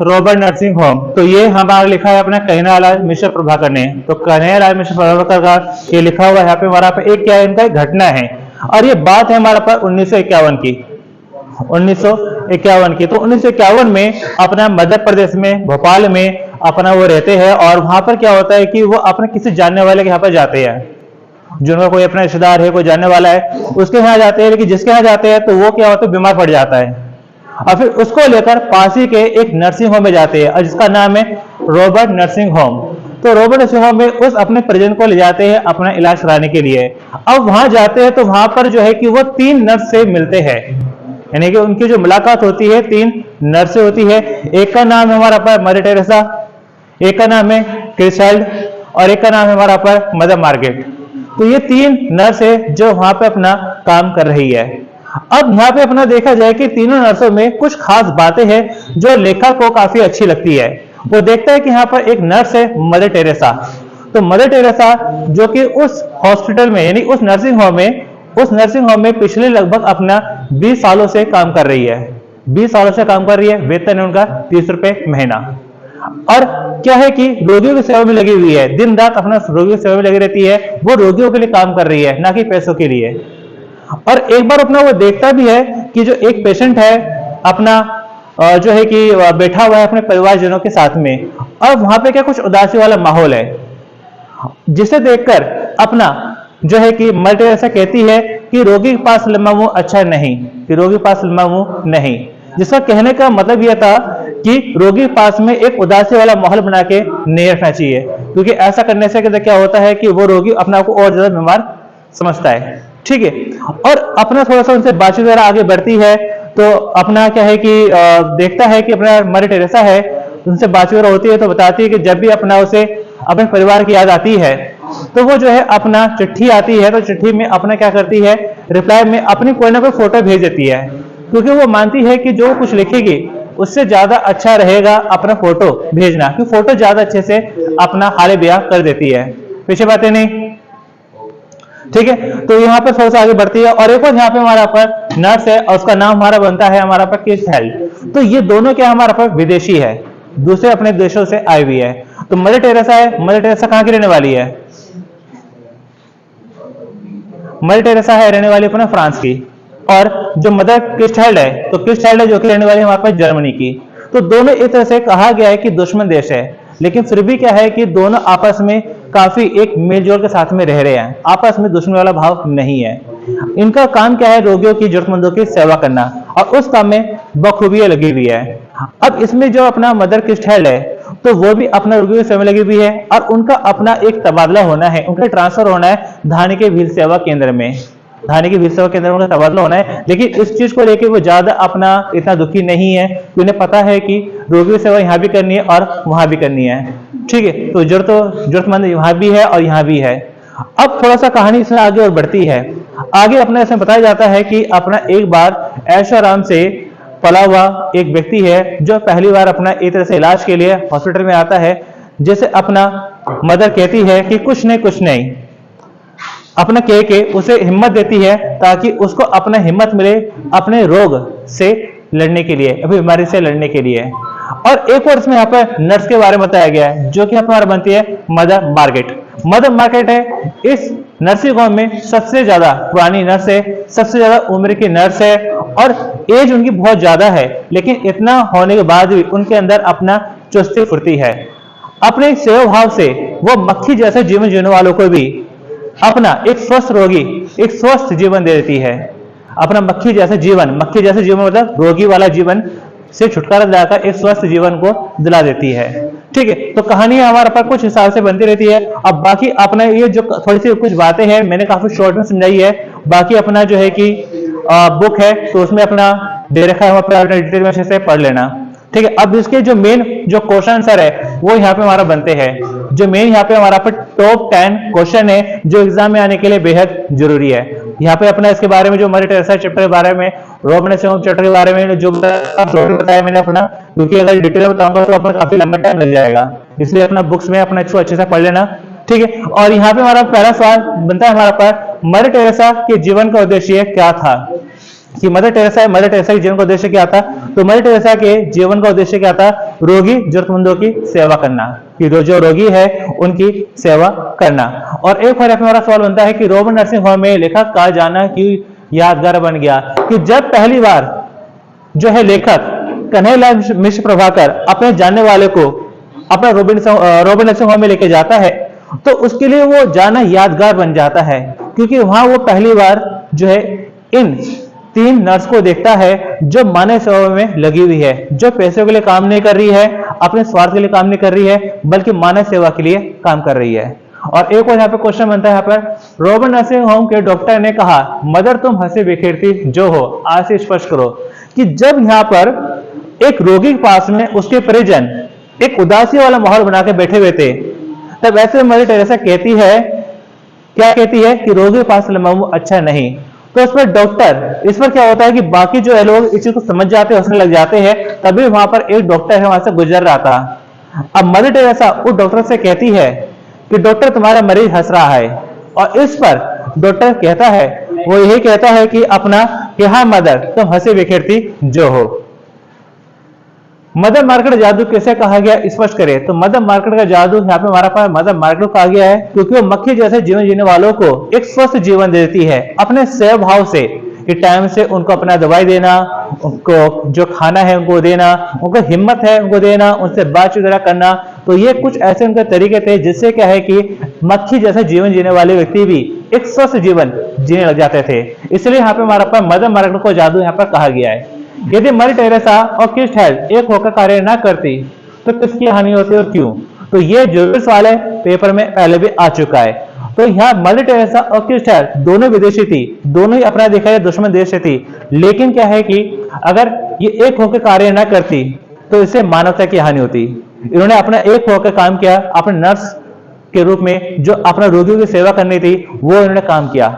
Robert nursing home. तो ये हमारा लिखा है अपना कन्हैयालाल मिश्र प्रभाकर ने। तो कन्हैयालाल मिश्र प्रभाकर का ये लिखा हुआ है यहाँ पे हमारा पे एक क्या है, इनका एक घटना है और ये बात है हमारा पर 1951 की। 1951 की। तो 1951 में अपना मध्य प्रदेश में भोपाल में अपना वो रहते हैं और वहां पर क्या होता है कि वो अपने किसी जानने वाले के यहाँ पर जाते हैं, जिनका कोई अपना रिश्तेदार है, कोई जानने वाला है, उसके यहाँ जाते हैं। लेकिन जिसके यहाँ जाते हैं तो वो क्या होता है, बीमार पड़ जाता है और फिर उसको लेकर पासी के एक नर्सिंग होम में जाते हैं और जिसका नाम है रॉबर्ट नर्सिंग होम। तो रॉबर्ट नर्सिंग होम में उस अपने परिजन को ले जाते हैं अपना इलाज कराने के लिए। अब वहां जाते हैं तो वहां पर जो है कि वो 3 नर्स से मिलते हैं, यानी कि उनकी जो मुलाकात होती है 3 नर्स से होती है। एक का नाम है हमारा पर मदर टेरेसा, एक का नाम है क्रिसाइल्ड और एक का नाम है हमारा पर मदर मार्गरेट। तो ये 3 नर्स है जो वहां पे अपना काम कर रही है। अब यहाँ पे अपना देखा जाए कि तीनों नर्सों में कुछ खास बातें हैं जो लेखक को काफी अच्छी लगती है। वो देखता है कि यहाँ पर एक नर्स है मदर टेरेसा। तो मदर टेरेसा जो कि उस हॉस्पिटल में यानी उस नर्सिंग होम में पिछले लगभग अपना 20 सालों से काम कर रही है। 20 सालों से काम कर रही है। वेतन है उनका 30 रुपए महीना। और क्या है कि रोगियों की सेवा में लगी हुई है, दिन रात अपना रोगियों की सेवा में लगी रहती है। वो रोगियों के लिए काम कर रही है, ना कि पैसों के लिए। और एक बार अपना वो देखता भी है कि जो एक पेशेंट है अपना जो है कि बैठा हुआ है अपने परिवारजनों के साथ में और वहां पे क्या कुछ उदासी वाला माहौल है, जिसे देखकर अपना जो है कि मदर टेरेसा कहती है कि रोगी के पास लंबा मुंह अच्छा नहीं, कि रोगी के पास लंबा मुंह नहीं। जिसका कहने का मतलब यह था कि रोगी के पास में एक उदासी वाला माहौल बना के नहीं रखना चाहिए, क्योंकि ऐसा करने से क्या होता है कि वो रोगी अपने आप को और ज्यादा बीमार समझता है। ठीक है। और अपना थोड़ा सा उनसे बातचीत वगैरह आगे बढ़ती है तो अपना क्या है कि देखता है कि अपना मदर टेरेसा है, उनसे बातचीत वगैरह होती है तो बताती है कि जब भी अपना उसे अपने परिवार की याद आती है तो वो जो है अपना चिट्ठी आती है तो चिट्ठी में अपना क्या करती है, रिप्लाई में अपनी कोई ना कोई फोटो भेज देती है, क्योंकि वो मानती है कि जो कुछ लिखेगी उससे ज्यादा अच्छा रहेगा अपना फोटो भेजना, क्योंकि फोटो ज्यादा अच्छे से अपना हाल बयां कर देती है। पीछे बातें नहीं। ठीक है। तो यहाँ पर थोड़ा सा आगे बढ़ती है और एक और यहाँ पे हमारा पर नर्स है और उसका नाम हमारा बनता है हमारा पर क्रिसाइल्ड। तो ये दोनों क्या हमारा पर विदेशी है, दूसरे अपने देशों से आई हुई है। तो मदर टेरेसा है, मदर टेरेसा कहाँ की रहने वाली है? मदर टेरेसा है रहने वाली अपना फ्रांस की। और जो मदर क्रिसाइल्ड है तो क्रिसाइल्ड है जो कि रहने वाली है हमारे पास जर्मनी की। तो दोनों एक तरह से कहा गया है कि दुश्मन देश है, लेकिन फिर भी क्या है कि दोनों आपस में काफी एक मेलजोल के साथ में रह रहे हैं, आपस में दुश्मनी वाला भाव नहीं है। इनका काम क्या है, रोगियों की जरूरतमंदों की सेवा करना और उस काम में बखूबी लगी हुई है। अब इसमें जो अपना मदर क्रिसाइल्ड है तो वो भी अपना रोगियों की सेवा में लगी हुई है और उनका अपना एक तबादला होना है, उनका ट्रांसफर होना है धानी के भील सेवा केंद्र में। धानी के भील सेवा केंद्र में उनका तबादला होना है, लेकिन इस चीज को लेकर वो ज्यादा अपना इतना दुखी नहीं है, उन्हें पता है कि रोगियों की सेवा यहाँ भी करनी है और वहां भी करनी है। ठीक है। तो जरूरतमंद वहां भी है और यहाँ भी है। अब थोड़ा सा कहानी इसमें आगे और बढ़ती है। आगे अपने इसमें बताया जाता है कि अपना एक बार ऐशो आराम से पला हुआ एक व्यक्ति है जो पहली बार अपना एक तरह से इलाज के लिए हॉस्पिटल में आता है, जैसे अपना मदर कहती है कि कुछ नहीं अपना कह के उसे हिम्मत देती है ताकि उसको अपना हिम्मत मिले अपने रोग से लड़ने के लिए, अपनी बीमारी से लड़ने के लिए। और एक और इसमें यहाँ पर नर्स के बारे में बताया गया है जो कि हमारा बनती है मदर मार्गरेट। मदर मार्गरेट है इस नर्सिंग होम में सबसे ज्यादा पुरानी नर्स है, सबसे ज्यादा उम्र की नर्स है और एज उनकी बहुत ज्यादा है, लेकिन इतना होने के बाद भी उनके अंदर अपना चुस्ती फुर्ती है। अपने सेवा भाव से वो मक्खी जैसे जीवन जीने वालों को भी अपना एक स्वस्थ रोगी एक स्वस्थ जीवन दे देती है। अपना मक्खी जैसे जीवन मतलब रोगी वाला जीवन से छुटकारा दिलाकर एक स्वस्थ जीवन को दिला देती है। ठीक है। तो कहानी हमारे पास कुछ हिसाब से बनती रहती है। अब बाकी अपना ये जो थोड़ी सी कुछ बातें हैं मैंने काफी शॉर्ट में समझाई है, बाकी अपना जो है कि बुक है तो उसमें अपना दे रखा है, अपना डिटेल में अच्छे से पढ़ लेना। ठीक है। अब इसके जो मेन जो क्वेश्चन आंसर है वो यहाँ पे हमारा बनते हैं। जो मेन यहाँ पे हमारा टॉप 10 क्वेश्चन है जो एग्जाम में आने के लिए बेहद जरूरी है। यहाँ पे अपना इसके बारे में जो मदर टेरेसा चैप्टर के बारे में, रॉबर्ट नर्सिंग होम चैप्टर के बारे में जो बताया मैंने अपना, क्योंकि अगर डिटेल बताऊंगा तो अपना काफी लंबा टाइम लग जाएगा, इसलिए अपना बुक्स में अपना इसको अच्छे से पढ़ लेना। ठीक है। और यहाँ पे हमारा पहला सवाल बनता है हमारा पर मदर टेरेसा के जीवन का उद्देश्य क्या था। कि मदर टेरेसा के जीवन का उद्देश्य क्या था। तो मदर टेरेसा के जीवन का उद्देश्य क्या था, रोगी जरूरतमंदों की सेवा करना, कि जो रोगी है उनकी सेवा करना। और एक और हमारा सवाल बनता है कि रोबर्ट नर्सिंग होम में लेखक का जाना क्यों यादगार बन गया। कि जब पहली बार जो है लेखक कन्हैयालाल मिश्र प्रभाकर अपने जानने वाले को अपना रोबर्ट नर्सिंग होम में लेके जाता है, तो उसके लिए वो जाना यादगार बन जाता है, क्योंकि वहां वो पहली बार जो है इन 3 नर्स को देखता है जो मानव सेवा में लगी हुई है, जो पैसों के लिए काम नहीं कर रही है, अपने स्वार्थ के लिए काम नहीं कर रही है, बल्कि मानव सेवा के लिए काम कर रही है। और एक और यहाँ पे क्वेश्चन बनता है, यहाँ पर रोबर्ट नर्सिंग होम के डॉक्टर ने कहा, मदर तुम हंसी बिखेरती जो हो, आज से स्पष्ट करो। कि जब यहाँ पर एक रोगी के पास में उसके परिजन एक उदासी वाला माहौल बना के बैठे हुए थे, तब ऐसे मदर टेरेसा कहती है, क्या कहती है कि रोगी के पास लंबा मुंह अच्छा नहीं। तो इस पर डॉक्टर, इस पर क्या होता है कि बाकी जो है लोग इस चीज को समझ जाते हैं, हंसने लग जाते हैं। तभी वहां पर एक डॉक्टर है वहां से गुजर रहा था। अब मदर टेरेसा उस डॉक्टर से कहती है कि डॉक्टर तुम्हारा मरीज हंस रहा है, और इस पर डॉक्टर कहता है, वो यही कहता है कि अपना कि हाँ मदर तुम हंसी बिखेरती जो हो। मदर मार्केट जादू कैसे कहा गया, स्पष्ट करें। तो मदर मार्केट का जादू यहाँ पे हमारा पास मदर मार्केट कहा गया है क्योंकि वो मक्खी जैसे जीवन जीने वालों को एक स्वस्थ जीवन देती है अपने सेवा भाव से, कि टाइम से उनको अपना दवाई देना, उनको जो खाना है उनको देना, उनको हिम्मत है उनको देना, उनसे बातचीत वगैरह करना। तो ये कुछ ऐसे उनके तरीके थे जिससे क्या है कि मक्खी जैसे जीवन जीने वाले व्यक्ति भी एक स्वस्थ जीवन जीने लग जाते थे। इसलिए यहाँ पे हमारा पास मदर मार्केट को जादू यहाँ पर कहा गया है। यदि मदर टेरेसा और क्रिस्ट हेल्ड एक होकर कार्य ना करती तो किसकी हानि होती और क्यों। तो ये जरूरी सवाल है, पेपर में पहले भी आ चुका है। तो यहाँ मदर टेरेसा और क्रिस्ट हेल्ड दोनों विदेशी थी, दोनों ही अपना देखा है दुश्मन देश से थी। लेकिन क्या है कि अगर ये एक होकर कार्य ना करती तो इससे मानवता की हानि होती। इन्होंने अपना एक होकर काम किया, अपने नर्स के रूप में जो अपना रोगियों की सेवा करनी थी वो इन्होंने काम किया।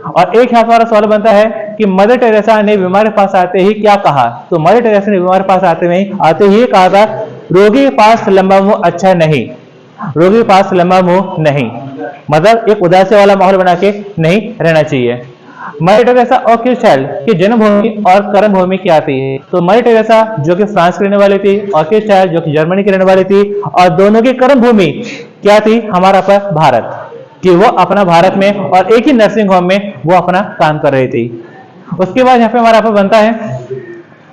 और एक यहाँ हमारा सवाल बनता है कि मदर टेरेसा ने बीमार के पास आते ही क्या कहा। तो मदर टेरेसा ने बीमार के पास आते ही कहा था, रोगी के पास लंबा मुंह अच्छा नहीं, रोगी के पास लंबा मुंह नहीं, मतलब एक उदासी वाला माहौल बना के नहीं रहना चाहिए। मदर टेरेसा और क्रिस्ट हेल्ड की जन्मभूमि और कर्म भूमि क्या थी। तो मदर टेरेसा जो कि फ्रांस की रहने वाली थी और क्रिस्ट हेल्ड जो कि जर्मनी की रहने वाली थी, और दोनों की कर्म भूमि क्या थी, हमारा पर भारत, कि वो अपना भारत में और एक ही नर्सिंग होम में वो अपना काम कर रही थी। उसके बाद यहाँ पे हमारा पर बनता है,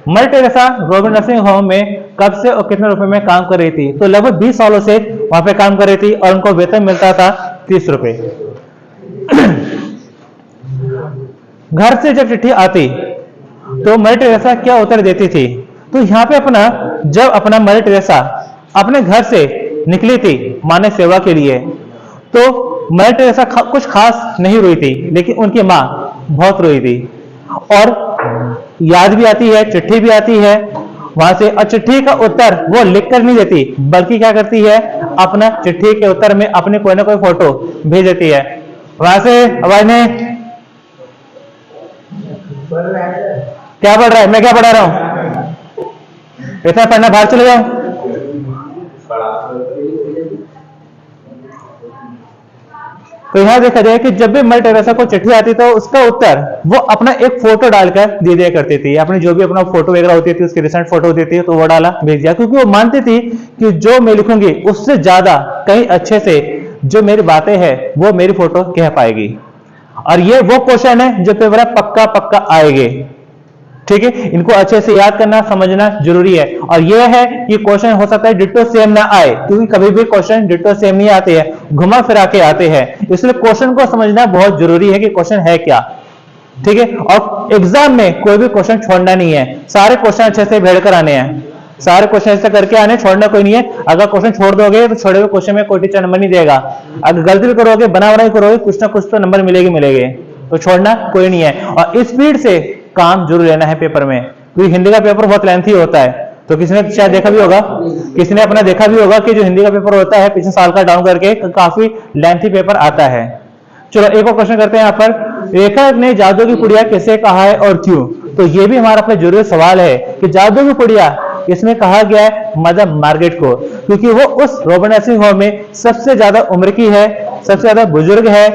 mother Teresa Robert nursing home में कब से और कितने रुपए में काम कर रही थी। तो लगभग 20 सालों से वहां पे काम कर रही थी और उनको वेतन मिलता था 30 रुपए। घर से जब चिट्ठी आती तो मदर टेरेसा क्या उत्तर देती थी। तो यहाँ पे जब अपना मदर टेरेसा अपने घर से निकली थी मानव सेवा के लिए, तो मदर टेरेसा कुछ खास नहीं रोई थी, लेकिन उनकी माँ बहुत रोई थी। और याद भी आती है, चिट्ठी भी आती है वहां से, और चिट्ठी का उत्तर वो लिख कर नहीं देती, बल्कि क्या करती है, अपना चिट्ठी के उत्तर में अपनी कोई ना कोई फोटो भेज देती है। वहां से आवाज ने क्या पढ़ रहा है, मैं क्या पढ़ा रहा हूं, इतना पढ़ना, बाहर चले जाओ। तो यहां देखा जाए कि जब भी मदर टेरेसा को चिट्ठी आती तो उसका उत्तर वो अपना एक फोटो डालकर दे दिया करती थी। अपनी जो भी अपना फोटो वगैरह होती थी, उसकी रिसेंट फोटो होती थी, तो वो डाला भेज दिया, क्योंकि वो मानती थी कि जो मैं लिखूंगी उससे ज्यादा कहीं अच्छे से जो मेरी बातें हैं वो मेरी फोटो कह पाएगी। और ये वो क्वेश्चन है जो पेपर पक्का पक्का आएंगे, ठीक है। इनको अच्छे से याद करना समझना जरूरी है। और यह है कि क्वेश्चन हो सकता है डिट्टो सेम ना आए, क्योंकि कभी भी क्वेश्चन डिट्टो सेम नहीं आते हैं, घुमा फिरा के आते हैं। इसलिए क्वेश्चन को समझना बहुत जरूरी है कि क्वेश्चन है क्या, ठीक है। और एग्जाम में कोई भी क्वेश्चन छोड़ना नहीं है, सारे क्वेश्चन अच्छे से भेड़ कर आने हैं, सारे क्वेश्चन ऐसे करके आने, छोड़ना कोई नहीं है। अगर क्वेश्चन छोड़ दोगे तो छोड़े हुए क्वेश्चन में कोई टीचर नंबर नहीं देगा। अगर गलती भी करोगे, बना बनाई करोगे, कुछ ना कुछ तो नंबर मिलेंगे, तो छोड़ना कोई नहीं है। और स्पीड से काम जरूर लेना है पेपर में, क्योंकि हिंदी का पेपर बहुत लेंथी होता है। तो किसी ने शायद देखा भी होगा, किसी ने अपना देखा भी होगा कि जो हिंदी का पेपर होता है पिछले साल का डाउन करके काफी लेंथी पेपर आता है। चलो एक और क्वेश्चन करते हैं यहाँ पर, लेखक ने जादू की पुड़िया किसे कहा है और क्यों। तो ये भी हमारा अपना जरूरी सवाल है कि जादू की पुड़िया इसमें कहा गया है मदर मार्गरेट को, क्योंकि वो उस रोबर्ट नर्सिंग होम में सबसे ज्यादा उम्र की है, सबसे ज्यादा बुजुर्ग है,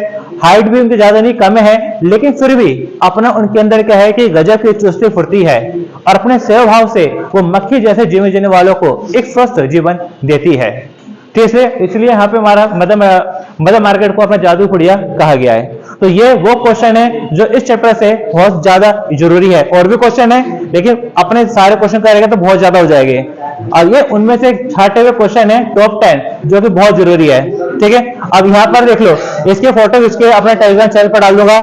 हाइट भी उनकी ज्यादा नहीं, कम है, लेकिन फिर भी अपना उनके अंदर क्या है कि गजब की चुस्ती फुर्ती है और अपने सेवा भाव से वो मक्खी जैसे जीवन जीने वालों को एक स्वस्थ जीवन देती है। ठीक है, इसलिए यहाँ पे हमारा मदर मार्केट को अपना जादू पुड़िया कहा गया है। तो ये वो क्वेश्चन है जो इस चैप्टर से बहुत ज्यादा जरूरी है। और भी क्वेश्चन है, लेकिन अपने सारे क्वेश्चन करेंगे तो बहुत ज्यादा हो जाएंगे, और ये उनमें से छाटे हुए क्वेश्चन है टॉप 10 जो कि बहुत जरूरी है। ठीक है, अब यहाँ पर देख लो, इसके फोटो इसके अपने टेलीग्राम चैनल पर डाल दूंगा।